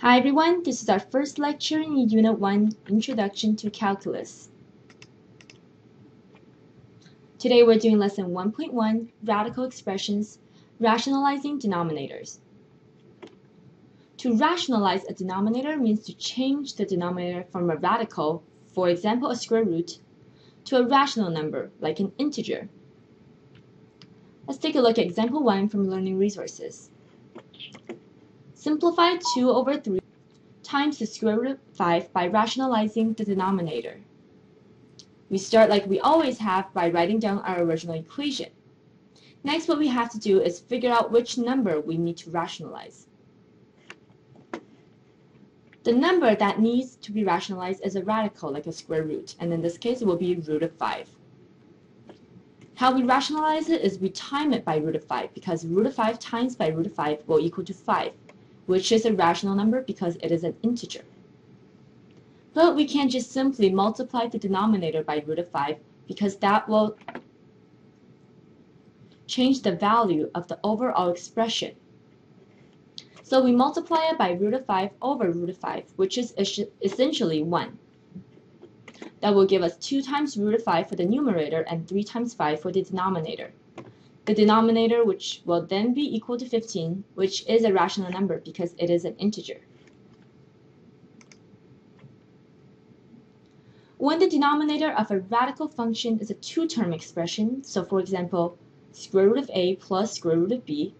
Hi everyone, this is our first lecture in Unit 1, Introduction to Calculus. Today we're doing Lesson 1.1, Radical Expressions, Rationalizing Denominators. To rationalize a denominator means to change the denominator from a radical, for example a square root, to a rational number, like an integer. Let's take a look at example 1 from Learning Resources. Simplify 2 over 3 times the square root of 5 by rationalizing the denominator. We start like we always have by writing down our original equation. Next, what we have to do is figure out which number we need to rationalize. The number that needs to be rationalized is a radical, like a square root, and in this case it will be root of 5. How we rationalize it is we time it by root of 5, because root of 5 times by root of 5 will equal to 5, which is a rational number because it is an integer. But we can't just simply multiply the denominator by root of 5 because that will change the value of the overall expression. So we multiply it by root of 5 over root of 5, which is essentially 1. That will give us 2 times root of 5 for the numerator and 3 times 5 for the denominator. The denominator, which will then be equal to 15, which is a rational number because it is an integer. When the denominator of a radical function is a two-term expression, so for example, square root of a plus square root of b,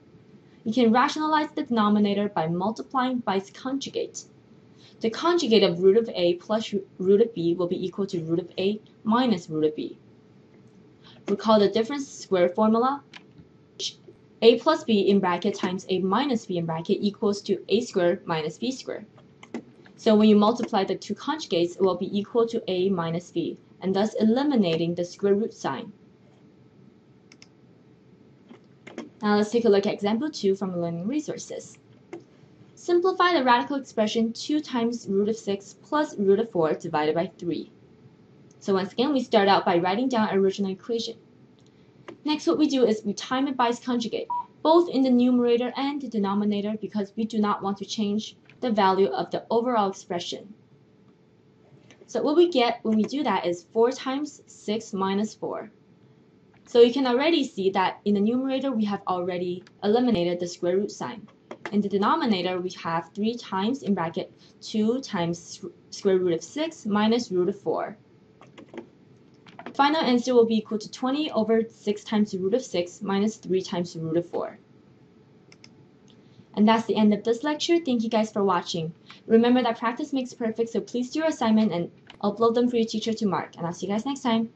you can rationalize the denominator by multiplying by its conjugate. The conjugate of root of a plus root of b will be equal to root of a minus root of b. Recall the difference square formula. A plus b in bracket times a minus b in bracket equals to a squared minus b squared. So when you multiply the two conjugates, it will be equal to a minus b, and thus eliminating the square root sign. Now let's take a look at example 2 from Learning Resources. Simplify the radical expression 2 times root of 6 plus root of 4 divided by 3. So once again, we start out by writing down our original equation. Next, what we do is we time it by its conjugate, both in the numerator and the denominator, because we do not want to change the value of the overall expression. So what we get when we do that is 4 times 6 minus 4. So you can already see that in the numerator we have already eliminated the square root sign. In the denominator we have 3 times in bracket 2 times square root of 6 minus root of 4. Final answer will be equal to 20 over 6 times the root of 6 minus 3 times the root of 4. And that's the end of this lecture. Thank you guys for watching. Remember that practice makes perfect, so please do your assignment and upload them for your teacher to mark. And I'll see you guys next time.